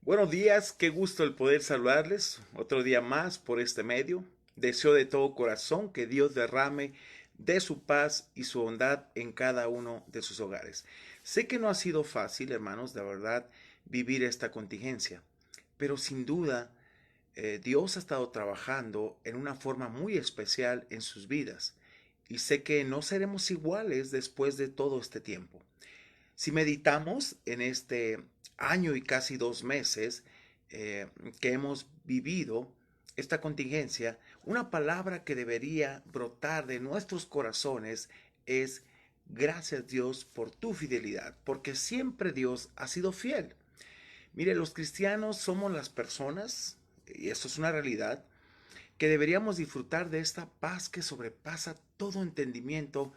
Buenos días, qué gusto el poder saludarles otro día más por este medio. Deseo de todo corazón que Dios derrame de su paz y su bondad en cada uno de sus hogares. Sé que no ha sido fácil, hermanos, de verdad, vivir esta contingencia, pero sin duda Dios ha estado trabajando en una forma muy especial en sus vidas y sé que no seremos iguales después de todo este tiempo. Si meditamos en este año y casi 2 meses eh, que hemos vivido esta contingencia, una palabra que debería brotar de nuestros corazones es gracias Dios por tu fidelidad, porque siempre Dios ha sido fiel. Mire, los cristianos somos las personas, y esto es una realidad, que deberíamos disfrutar de esta paz que sobrepasa todo entendimiento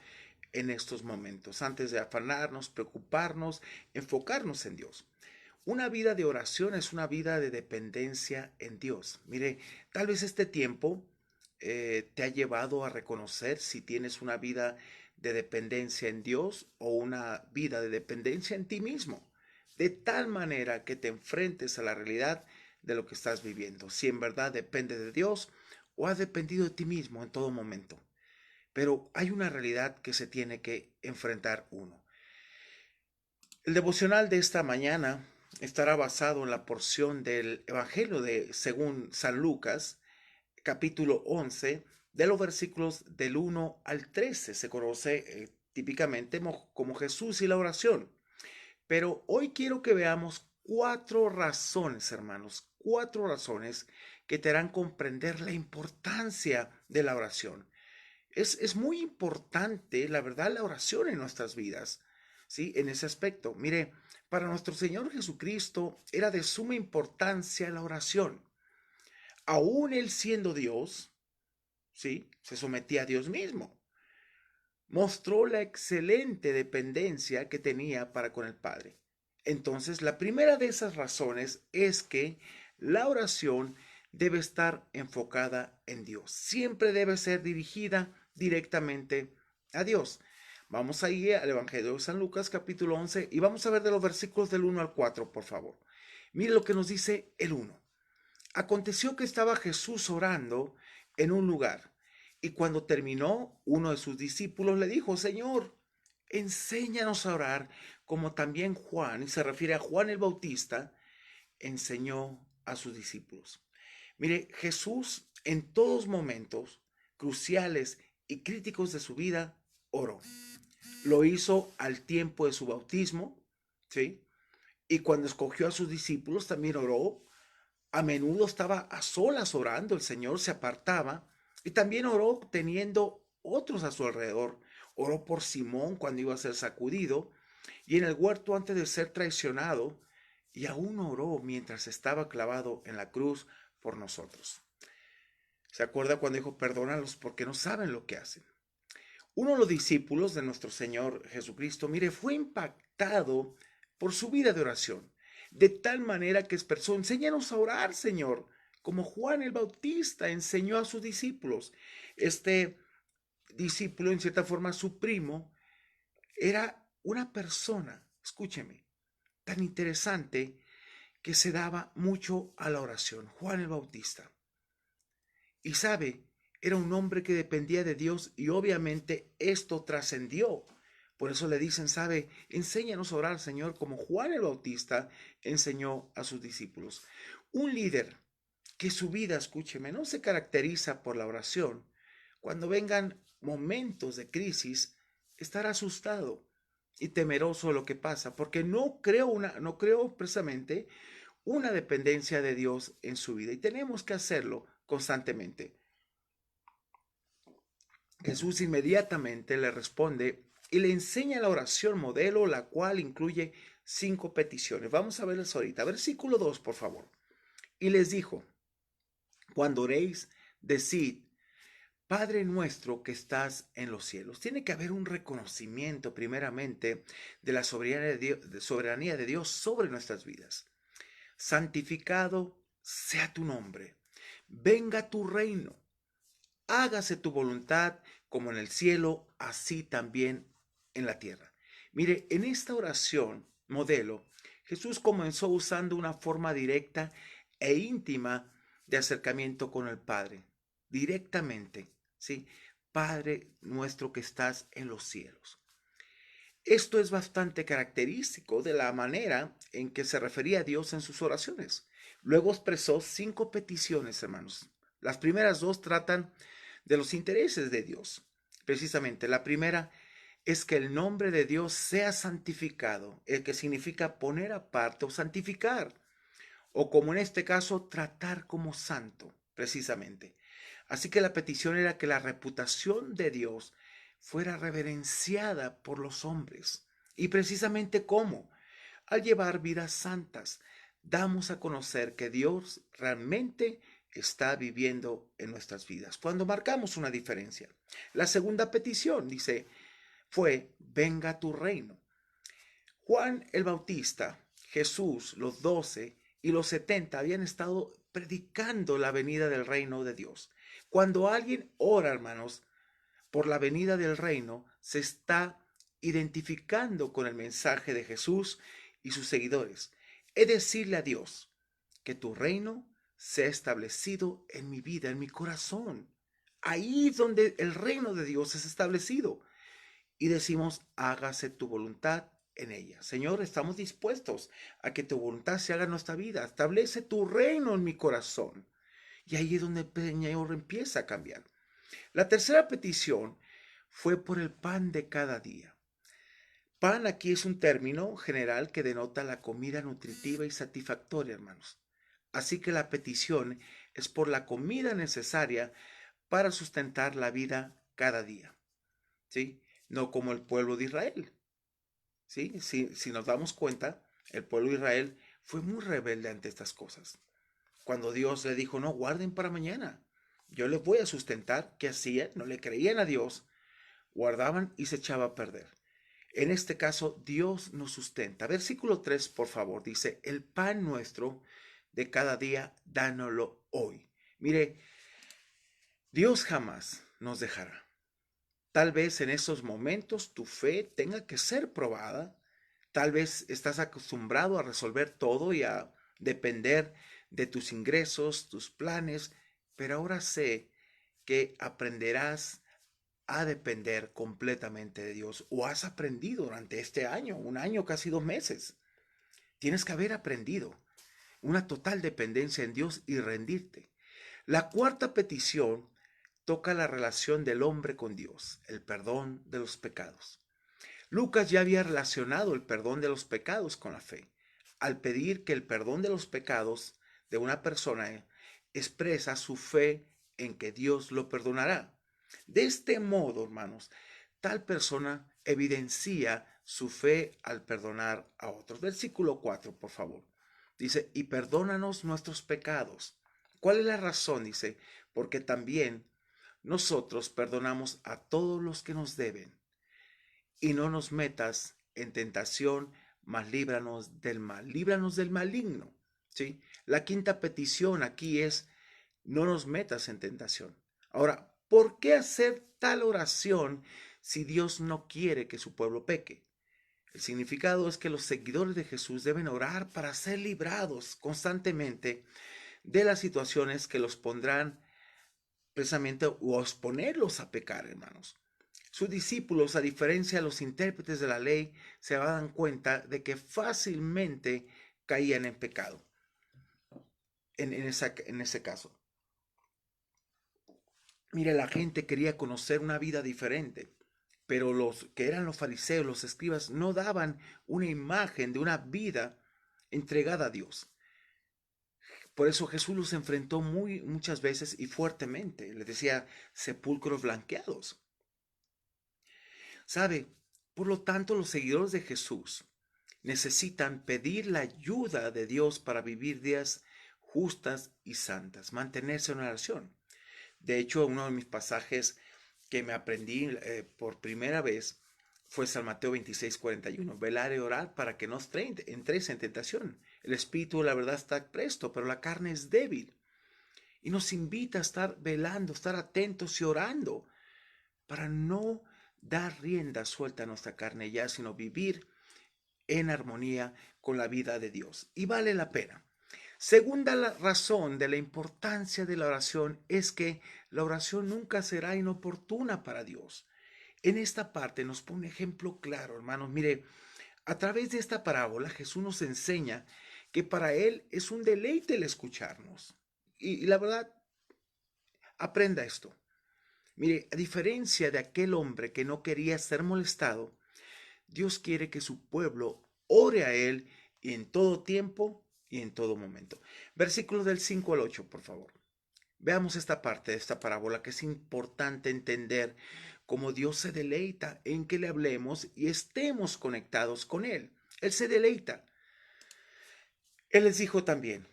en estos momentos, antes de afanarnos, preocuparnos, enfocarnos en Dios. Una vida de oración es una vida de dependencia en Dios. Mire, tal vez este tiempo te ha llevado a reconocer si tienes una vida de dependencia en Dios o una vida de dependencia en ti mismo, de tal manera que te enfrentes a la realidad de lo que estás viviendo, si en verdad depende de Dios o has dependido de ti mismo en todo momento. Pero hay una realidad que se tiene que enfrentar uno. El devocional de esta mañana estará basado en la porción del Evangelio de según San Lucas, capítulo 11, de los versículos del 1 al 13. Se conoce típicamente como Jesús y la oración. Pero hoy quiero que veamos cuatro razones, hermanos, cuatro razones que te harán comprender la importancia de la oración. Es muy importante, la verdad, la oración en nuestras vidas, ¿sí? En ese aspecto. Mire, para nuestro Señor Jesucristo era de suma importancia la oración. Aún Él siendo Dios, ¿sí? Se sometía a Dios mismo. Mostró la excelente dependencia que tenía para con el Padre. Entonces, la primera de esas razones es que la oración debe estar enfocada en Dios. Siempre debe ser dirigida directamente a Dios. Vamos a ir al Evangelio de San Lucas capítulo 11 y vamos a ver de los versículos del 1 al 4, por favor. Mire lo que nos dice el 1. Aconteció que estaba Jesús orando en un lugar, y cuando terminó, uno de sus discípulos le dijo: Señor, enséñanos a orar, como también Juan, y se refiere a Juan el Bautista, enseñó a sus discípulos. Mire, Jesús en todos momentos cruciales y críticos de su vida oró. Lo hizo al tiempo de su bautismo, ¿sí? Y cuando escogió a sus discípulos también oró. A menudo estaba a solas orando, el Señor se apartaba y también oró teniendo otros a su alrededor. Oró por Simón cuando iba a ser sacudido y en el huerto antes de ser traicionado, y aún oró mientras estaba clavado en la cruz por nosotros. ¿Se acuerda cuando dijo: perdónalos porque no saben lo que hacen? Uno de los discípulos de nuestro Señor Jesucristo, mire, fue impactado por su vida de oración, de tal manera que expresó: enséñanos a orar, Señor, como Juan el Bautista enseñó a sus discípulos. Este discípulo, en cierta forma su primo, era una persona, escúcheme, tan interesante que se daba mucho a la oración, Juan el Bautista. Y sabe, era un hombre que dependía de Dios y obviamente esto trascendió. Por eso le dicen: sabe, enséñanos a orar, Señor, como Juan el Bautista enseñó a sus discípulos. Un líder que su vida, escúcheme, no se caracteriza por la oración, cuando vengan momentos de crisis, estará asustado y temeroso de lo que pasa, porque no creo precisamente una dependencia de Dios en su vida y tenemos que hacerlo constantemente. Jesús inmediatamente le responde y le enseña la oración modelo, la cual incluye 5 peticiones. Vamos a verlas ahorita. Versículo 2, por favor. Y les dijo: cuando oréis, decid: Padre nuestro que estás en los cielos. Tiene que haber un reconocimiento primeramente de la soberanía de Dios sobre nuestras vidas. Santificado sea tu nombre. Venga tu reino. Hágase tu voluntad como en el cielo, así también en la tierra. Mire, en esta oración modelo, Jesús comenzó usando una forma directa e íntima de acercamiento con el Padre, directamente, ¿sí? Padre nuestro que estás en los cielos. Esto es bastante característico de la manera en que se refería a Dios en sus oraciones. Luego expresó 5 peticiones, hermanos. Las primeras 2 tratan de los intereses de Dios. Precisamente, la primera es que el nombre de Dios sea santificado, el que significa poner aparte o santificar, o como en este caso, tratar como santo, precisamente. Así que la petición era que la reputación de Dios fuera reverenciada por los hombres. Y precisamente cómo, al llevar vidas santas, damos a conocer que Dios realmente está viviendo en nuestras vidas, cuando marcamos una diferencia. La segunda petición dice, fue, venga tu reino. Juan el Bautista, Jesús, los 12 y los 70 habían estado predicando la venida del reino de Dios. Cuando alguien ora, hermanos, por la venida del reino, se está identificando con el mensaje de Jesús y sus seguidores. Es decirle a Dios que tu reino sea establecido en mi vida, en mi corazón. Ahí es donde el reino de Dios es establecido. Y decimos, hágase tu voluntad en ella. Señor, estamos dispuestos a que tu voluntad se haga en nuestra vida. Establece tu reino en mi corazón. Y ahí es donde el Señor empieza a cambiar. La tercera petición fue por el pan de cada día. Pan aquí es un término general que denota la comida nutritiva y satisfactoria, hermanos. Así que la petición es por la comida necesaria para sustentar la vida cada día, ¿sí? No como el pueblo de Israel, ¿sí? Si nos damos cuenta, el pueblo de Israel fue muy rebelde ante estas cosas. Cuando Dios le dijo, no, guarden para mañana, yo les voy a sustentar, ¿qué hacían? No le creían a Dios, guardaban y se echaba a perder. En este caso, Dios nos sustenta. Versículo 3, por favor, dice, el pan nuestro de cada día, dánoslo hoy. Mire, Dios jamás nos dejará. Tal vez en esos momentos tu fe tenga que ser probada. Tal vez estás acostumbrado a resolver todo y a depender de tus ingresos, tus planes, pero ahora sé que aprenderás a depender completamente de Dios, o has aprendido durante este año, un año, casi 2 meses. Tienes que haber aprendido una total dependencia en Dios y rendirte. La cuarta petición toca la relación del hombre con Dios, el perdón de los pecados. Lucas ya había relacionado el perdón de los pecados con la fe, al pedir que el perdón de los pecados de una persona expresa su fe en que Dios lo perdonará. De este modo, hermanos, tal persona evidencia su fe al perdonar a otros. Versículo 4, por favor. Dice, y perdónanos nuestros pecados. ¿Cuál es la razón? Dice, porque también nosotros perdonamos a todos los que nos deben. Y no nos metas en tentación, mas líbranos del mal. Líbranos del maligno. ¿Sí? La quinta petición aquí es, no nos metas en tentación. Ahora, ¿por qué hacer tal oración si Dios no quiere que su pueblo peque? El significado es que los seguidores de Jesús deben orar para ser librados constantemente de las situaciones que los pondrán precisamente o exponerlos a pecar, hermanos. Sus discípulos, a diferencia de los intérpretes de la ley, se dan cuenta de que fácilmente caían en pecado en ese caso. Mire, la gente quería conocer una vida diferente, pero los que eran los fariseos, los escribas, no daban una imagen de una vida entregada a Dios. Por eso Jesús los enfrentó muchas veces y fuertemente. Les decía sepulcros blanqueados. ¿Sabe? Por lo tanto, los seguidores de Jesús necesitan pedir la ayuda de Dios para vivir vidas justas y santas, mantenerse en oración. De hecho, uno de mis pasajes que me aprendí por primera vez fue San Mateo 26:41. Velar y orar para que no entréis en tentación. El espíritu, la verdad, está presto, pero la carne es débil. Y nos invita a estar velando, estar atentos y orando para no dar rienda suelta a nuestra carne ya, sino vivir en armonía con la vida de Dios y vale la pena. Segunda razón de la importancia de la oración es que la oración nunca será inoportuna para Dios. En esta parte nos pone un ejemplo claro, hermanos. Mire, a través de esta parábola Jesús nos enseña que para Él es un deleite el escucharnos. Y la verdad, aprenda esto. Mire, a diferencia de aquel hombre que no quería ser molestado, Dios quiere que su pueblo ore a Él en todo tiempo y en todo momento. Versículos del 5 al 8, por favor. Veamos esta parte de esta parábola que es importante entender cómo Dios se deleita en que le hablemos y estemos conectados con Él. Él se deleita. Él les dijo también,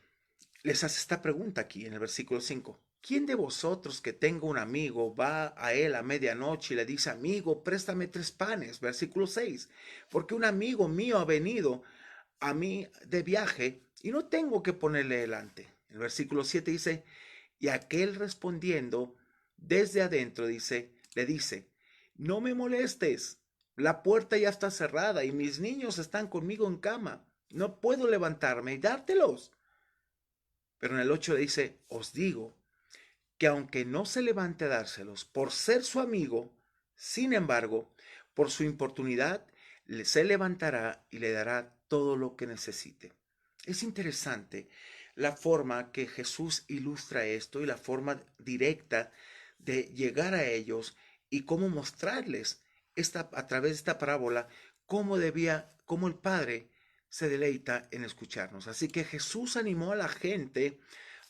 les hace esta pregunta aquí en el versículo 5. ¿Quién de vosotros que tenga un amigo va a él a medianoche y le dice, amigo, préstame 3 panes? Versículo 6. Porque un amigo mío ha venido a mí de viaje y no tengo que ponerle delante. El versículo 7 dice, y aquel respondiendo desde adentro le dice, no me molestes, la puerta ya está cerrada y mis niños están conmigo en cama. No puedo levantarme y dártelos. Pero en el 8 le dice, os digo que aunque no se levante a dárselos por ser su amigo, sin embargo, por su importunidad, se levantará y le dará todo lo que necesite. Es interesante la forma que Jesús ilustra esto y la forma directa de llegar a ellos y cómo mostrarles a través de esta parábola cómo el Padre se deleita en escucharnos. Así que Jesús animó a la gente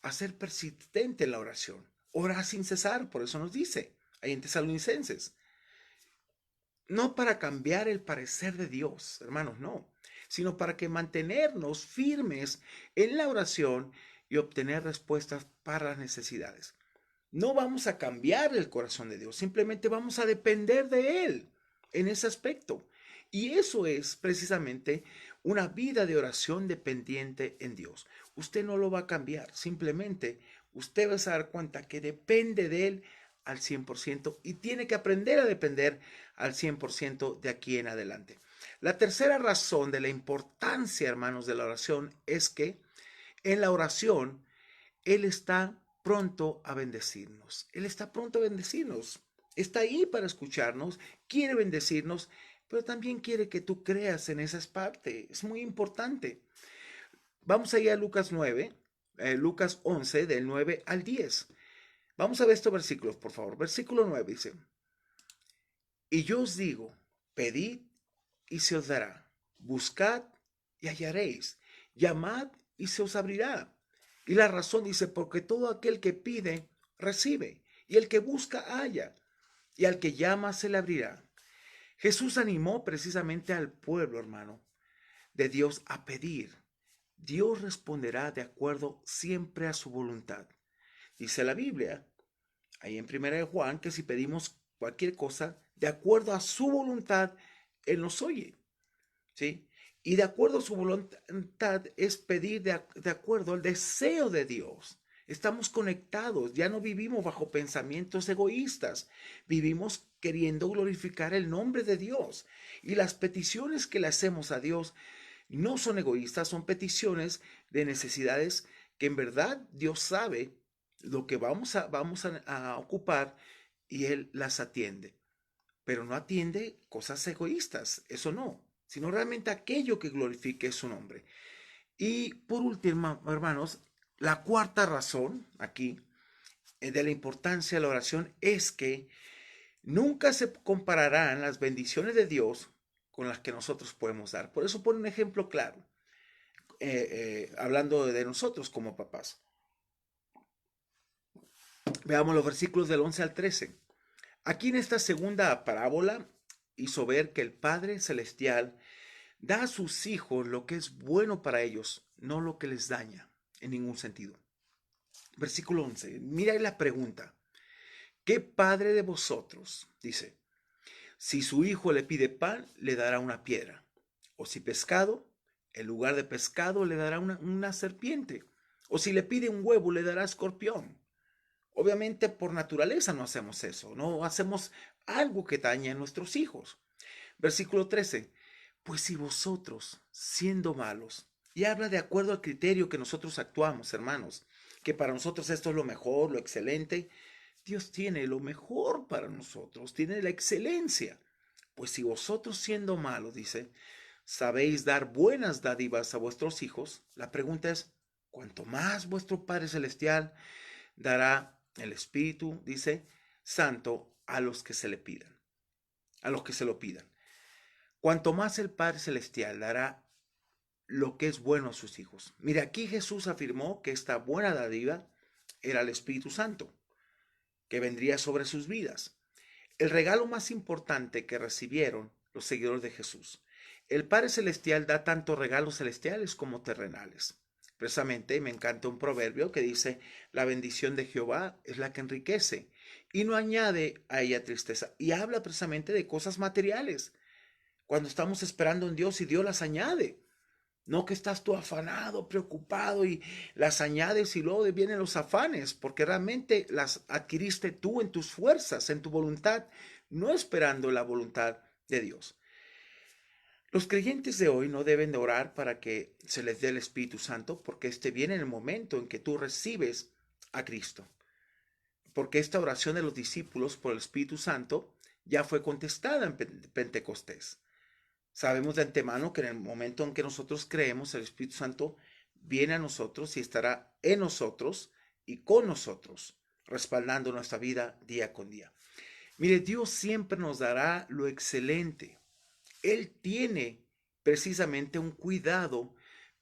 a ser persistente en la oración. Ora sin cesar, por eso nos dice ahí en Tesalonicenses. No para cambiar el parecer de Dios, hermanos, no, sino para que mantenernos firmes en la oración y obtener respuestas para las necesidades. No vamos a cambiar el corazón de Dios, simplemente vamos a depender de Él en ese aspecto. Y eso es precisamente una vida de oración dependiente en Dios. Usted no lo va a cambiar, simplemente usted va a dar cuenta que depende de Él al 100% y tiene que aprender a depender al 100% de aquí en adelante. La tercera razón de la importancia, hermanos, de la oración es que en la oración Él está pronto a bendecirnos. Él está pronto a bendecirnos. Está ahí para escucharnos, quiere bendecirnos, pero también quiere que tú creas en esa parte. Es muy importante. Vamos allá a Lucas 9, Lucas 11, del 9 al 10. Vamos a ver estos versículos, por favor. Versículo 9 dice, y yo os digo, pedid y se os dará, buscad y hallaréis, llamad y se os abrirá. Y la razón dice, porque todo aquel que pide, recibe, y el que busca, halla, y al que llama, se le abrirá. Jesús animó precisamente al pueblo, hermano, de Dios a pedir. Dios responderá de acuerdo siempre a su voluntad. Dice la Biblia, ahí en 1 Juan, que si pedimos cualquier cosa, de acuerdo a su voluntad, Él nos oye. ¿Sí? Y de acuerdo a su voluntad es pedir de acuerdo al deseo de Dios. Estamos conectados, ya no vivimos bajo pensamientos egoístas, vivimos queriendo glorificar el nombre de Dios. Y las peticiones que le hacemos a Dios no son egoístas, son peticiones de necesidades que en verdad Dios sabe lo que vamos a ocupar y Él las atiende. Pero no atiende cosas egoístas, eso no, sino realmente aquello que glorifique su nombre. Y por último, hermanos, la cuarta razón aquí de la importancia de la oración es que nunca se compararán las bendiciones de Dios con las que nosotros podemos dar. Por eso pone un ejemplo claro, hablando de nosotros como papás. Veamos los versículos del 11 al 13. Aquí en esta segunda parábola hizo ver que el Padre Celestial da a sus hijos lo que es bueno para ellos, no lo que les daña en ningún sentido. Versículo 11. Mira la pregunta. ¿Qué padre de vosotros, dice, si su hijo le pide pan, le dará una piedra? O si pescado, en lugar de pescado, le dará una serpiente? O si le pide un huevo, le dará escorpión. Obviamente por naturaleza no hacemos eso, no hacemos algo que dañe a nuestros hijos. Versículo 13. Pues si vosotros, siendo malos, y habla de acuerdo al criterio que nosotros actuamos, hermanos, que para nosotros esto es lo mejor, lo excelente, Dios tiene lo mejor para nosotros, tiene la excelencia. Pues si vosotros siendo malos, dice, sabéis dar buenas dádivas a vuestros hijos, la pregunta es, ¿cuánto más vuestro Padre Celestial dará el Espíritu, dice, Santo a los que se le pidan, a los que se lo pidan? Cuanto más el Padre Celestial dará lo que es bueno a sus hijos. Mira, aquí Jesús afirmó que esta buena dádiva era el Espíritu Santo, que vendría sobre sus vidas. El regalo más importante que recibieron los seguidores de Jesús. El Padre Celestial da tanto regalos celestiales como terrenales. Precisamente me encanta un proverbio que dice, la bendición de Jehová es la que enriquece y no añade a ella tristeza. Y habla precisamente de cosas materiales. Cuando estamos esperando en Dios y Dios las añade. No que estás tú afanado, preocupado y las añades y luego vienen los afanes, porque realmente las adquiriste tú en tus fuerzas, en tu voluntad, no esperando la voluntad de Dios. Los creyentes de hoy no deben de orar para que se les dé el Espíritu Santo, porque este viene en el momento en que tú recibes a Cristo. Porque esta oración de los discípulos por el Espíritu Santo ya fue contestada en Pentecostés. Sabemos de antemano que en el momento en que nosotros creemos, el Espíritu Santo viene a nosotros y estará en nosotros y con nosotros, respaldando nuestra vida día con día. Mire, Dios siempre nos dará lo excelente. Él tiene precisamente un cuidado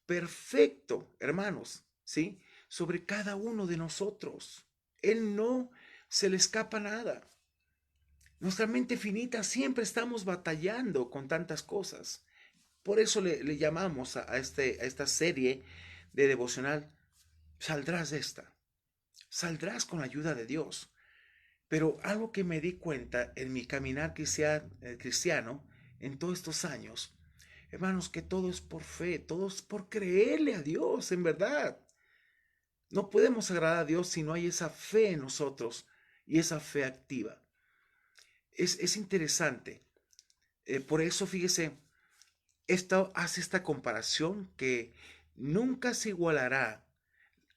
perfecto, hermanos, ¿sí? Sobre cada uno de nosotros. Él no se le escapa nada. Nuestra mente finita siempre estamos batallando con tantas cosas. Por eso le llamamos a esta serie de devocional, saldrás de esta, saldrás con la ayuda de Dios. Pero algo que me di cuenta en mi caminar cristiano en todos estos años, hermanos, que todo es por fe, todo es por creerle a Dios, en verdad. No podemos agradar a Dios si no hay esa fe en nosotros y esa fe activa. Es interesante. Por eso, fíjese, esto hace esta comparación que nunca se igualará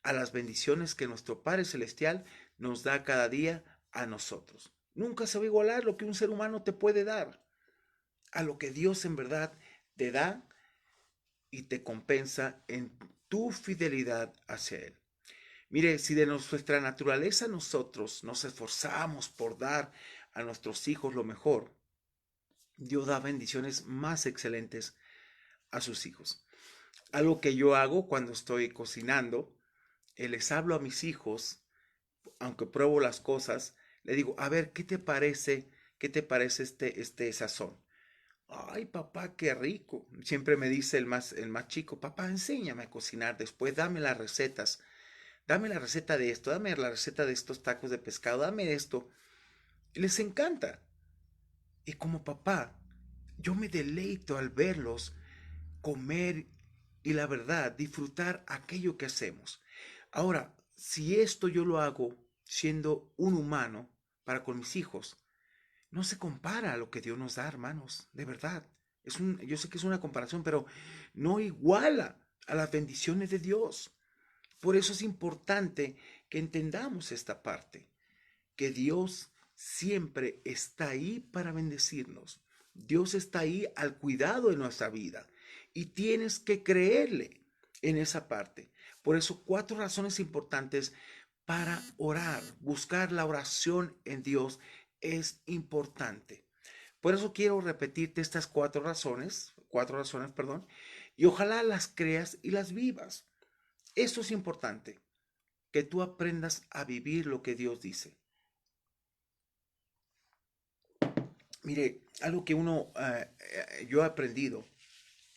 a las bendiciones que nuestro Padre Celestial nos da cada día a nosotros. Nunca se va a igualar lo que un ser humano te puede dar a lo que Dios en verdad te da y te compensa en tu fidelidad hacia Él. Mire, si de nuestra naturaleza nosotros nos esforzamos por dar a nuestros hijos lo mejor, Dios da bendiciones más excelentes a sus hijos. Algo que yo hago cuando estoy cocinando, les hablo a mis hijos, aunque pruebo las cosas, le digo, a ver, ¿qué te parece? ¿Qué te parece este sazón? Ay, papá, qué rico. Siempre me dice el más chico, papá, enséñame a cocinar, después dame las recetas, dame la receta de esto, dame la receta de estos tacos de pescado, dame esto. Y les encanta. Y como papá, yo me deleito al verlos comer y la verdad, disfrutar aquello que hacemos. Ahora, si esto yo lo hago siendo un humano para con mis hijos, no se compara a lo que Dios nos da, hermanos, de verdad. Yo sé que es una comparación, pero no iguala a las bendiciones de Dios. Por eso es importante que entendamos esta parte, que Dios siempre está ahí para bendecirnos. Dios está ahí al cuidado de nuestra vida y tienes que creerle en esa parte. Por eso, 4 razones importantes para orar, buscar la oración en Dios es importante. Por eso quiero repetirte estas 4 razones, perdón, y ojalá las creas y las vivas. Esto es importante, que tú aprendas a vivir lo que Dios dice. Mire, algo que yo he aprendido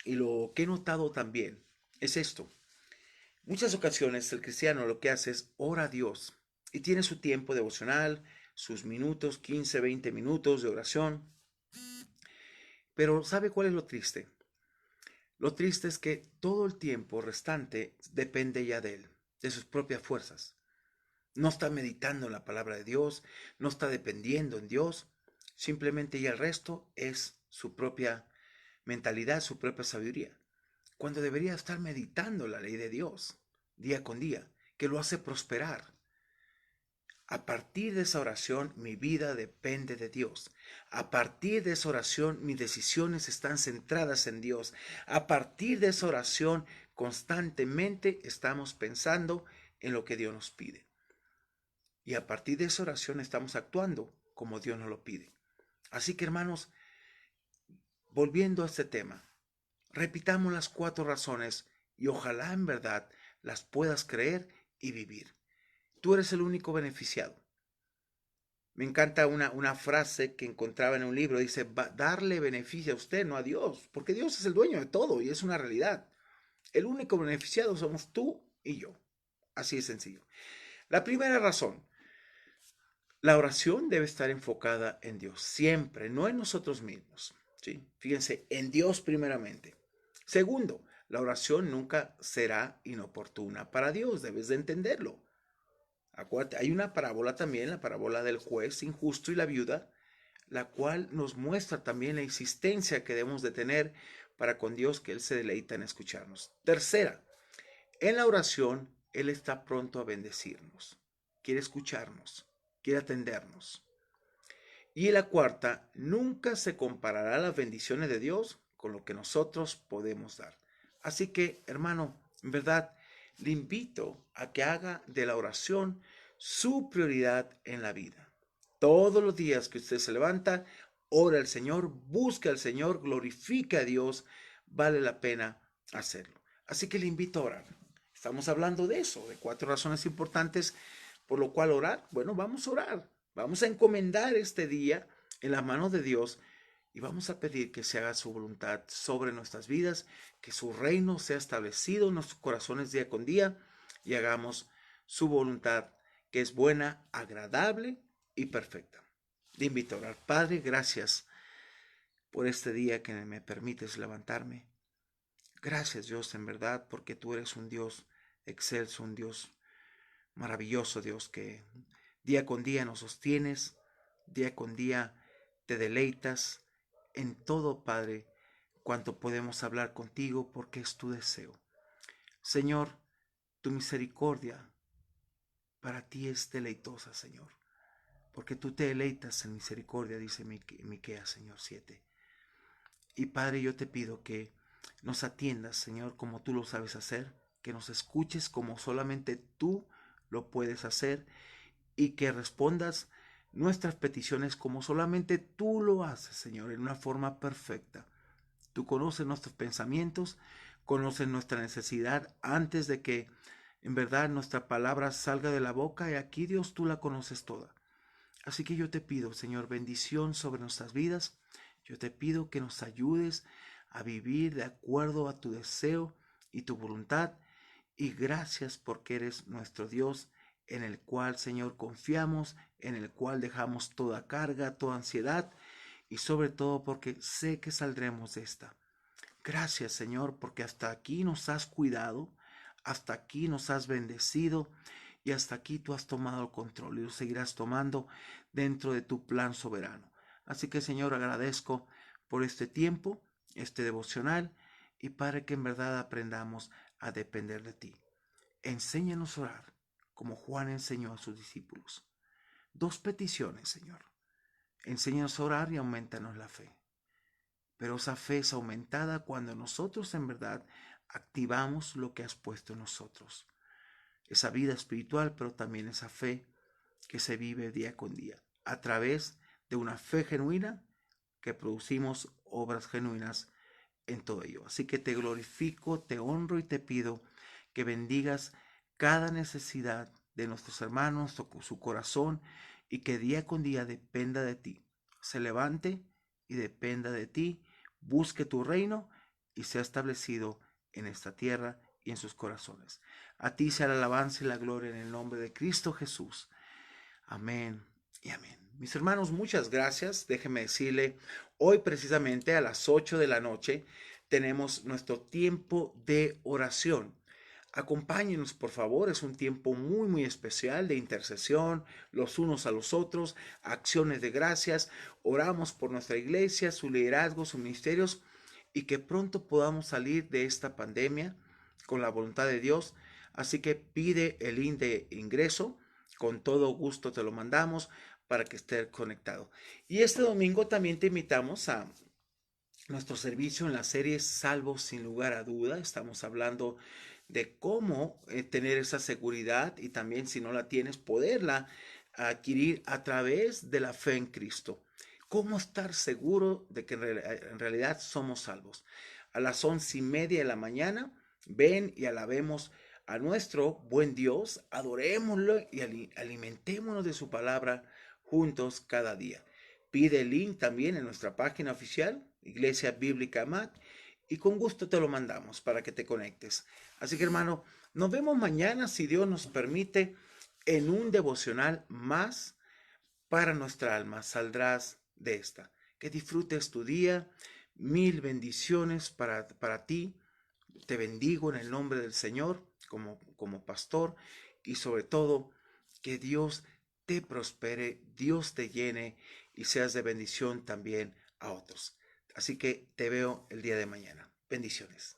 y lo que he notado también es esto. Muchas ocasiones el cristiano lo que hace es ora a Dios y tiene su tiempo devocional, sus minutos, 15, 20 minutos de oración. Pero ¿sabe cuál es lo triste? Lo triste es que todo el tiempo restante depende ya de él, de sus propias fuerzas. No está meditando en la palabra de Dios, no está dependiendo en Dios, simplemente ya el resto es su propia mentalidad, su propia sabiduría, cuando debería estar meditando la ley de Dios día con día, que lo hace prosperar. A partir de esa oración, mi vida depende de Dios. A partir de esa oración, mis decisiones están centradas en Dios. A partir de esa oración, constantemente estamos pensando en lo que Dios nos pide. Y a partir de esa oración estamos actuando como Dios nos lo pide. Así que, hermanos, volviendo a este tema, repitamos las 4 razones y ojalá en verdad las puedas creer y vivir. Tú eres el único beneficiado. Me encanta una frase que encontraba en un libro, dice, darle beneficio a usted, no a Dios, porque Dios es el dueño de todo y es una realidad. El único beneficiado somos tú y yo. Así de sencillo. La primera razón, la oración debe estar enfocada en Dios, siempre, no en nosotros mismos. ¿Sí? Fíjense, en Dios primeramente. Segundo, la oración nunca será inoportuna para Dios, debes de entenderlo. Acuérdate, hay una parábola también, la parábola del juez injusto y la viuda, la cual nos muestra también la insistencia que debemos de tener para con Dios, que Él se deleita en escucharnos. Tercera, en la oración, Él está pronto a bendecirnos, quiere escucharnos, quiere atendernos. Y la cuarta, nunca se comparará las bendiciones de Dios con lo que nosotros podemos dar. Así que, hermano, en verdad, le invito a que haga de la oración su prioridad en la vida. Todos los días que usted se levanta, ora al Señor, busca al Señor, glorifica a Dios, vale la pena hacerlo. Así que le invito a orar. Estamos hablando de eso, de 4 razones importantes por lo cual orar. Bueno, vamos a orar. Vamos a encomendar este día en las manos de Dios y vamos a pedir que se haga su voluntad sobre nuestras vidas, que su reino sea establecido en nuestros corazones día con día y hagamos su voluntad, que es buena, agradable y perfecta. Te invito a orar. Padre, gracias por este día que me permites levantarme. Gracias, Dios, en verdad, porque tú eres un Dios excelso, un Dios maravilloso, Dios, que día con día nos sostienes, día con día te deleitas en todo, Padre, cuanto podemos hablar contigo, porque es tu deseo. Señor, tu misericordia para ti es deleitosa, Señor, porque tú te deleitas en misericordia, dice Miqueas, Señor 7. Y Padre, yo te pido que nos atiendas, Señor, como tú lo sabes hacer, que nos escuches como solamente tú lo puedes hacer y que respondas nuestras peticiones como solamente tú lo haces, Señor, en una forma perfecta. Tú conoces nuestros pensamientos, conoces nuestra necesidad antes de que en verdad nuestra palabra salga de la boca y aquí, Dios, tú la conoces toda. Así que yo te pido, Señor, bendición sobre nuestras vidas. Yo te pido que nos ayudes a vivir de acuerdo a tu deseo y tu voluntad. Y gracias porque eres nuestro Dios, en el cual, Señor, confiamos, en el cual dejamos toda carga, toda ansiedad y sobre todo porque sé que saldremos de esta. Gracias, Señor, porque hasta aquí nos has cuidado, hasta aquí nos has bendecido y hasta aquí tú has tomado el control y lo seguirás tomando dentro de tu plan soberano. Así que, Señor, agradezco por este tiempo, este devocional, y para que en verdad aprendamos a depender de ti. Enséñanos a orar, como Juan enseñó a sus discípulos. 2 peticiones, Señor. Enséñanos a orar y aumentanos la fe. Pero esa fe es aumentada cuando nosotros en verdad activamos lo que has puesto en nosotros. Esa vida espiritual, pero también esa fe que se vive día con día, a través de una fe genuina que producimos obras genuinas en todo ello. Así que te glorifico, te honro y te pido que bendigas cada necesidad de nuestros hermanos, su corazón, y que día con día dependa de ti. Se levante y dependa de ti, busque tu reino y sea establecido en esta tierra y en sus corazones. A ti sea la alabanza y la gloria en el nombre de Cristo Jesús. Amén y amén. Mis hermanos, muchas gracias. Déjenme decirle, hoy precisamente a las 8 de la noche tenemos nuestro tiempo de oración. Acompáñenos, por favor, es un tiempo muy especial de intercesión, los unos a los otros, acciones de gracias, oramos por nuestra iglesia, su liderazgo, sus ministerios y que pronto podamos salir de esta pandemia con la voluntad de Dios. Así que pide el link de ingreso, con todo gusto te lo mandamos para que estés conectado. Y este domingo también te invitamos a nuestro servicio en la serie Salvo sin lugar a duda. Estamos hablando de cómo tener esa seguridad y también, si no la tienes, poderla adquirir a través de la fe en Cristo. Cómo estar seguro de que en realidad somos salvos. A las 11:30 de la mañana, ven y alabemos a nuestro buen Dios, adorémoslo y alimentémonos de su palabra juntos cada día. Pide el link también en nuestra página oficial, Iglesia Bíblica Amat, y con gusto te lo mandamos para que te conectes. Así que, hermano, nos vemos mañana, si Dios nos permite, en un devocional más para nuestra alma. Saldrás de esta. Que disfrutes tu día. Mil bendiciones para ti. Te bendigo en el nombre del Señor como pastor, y sobre todo que Dios te prospere, Dios te llene y seas de bendición también a otros. Así que te veo el día de mañana. Bendiciones.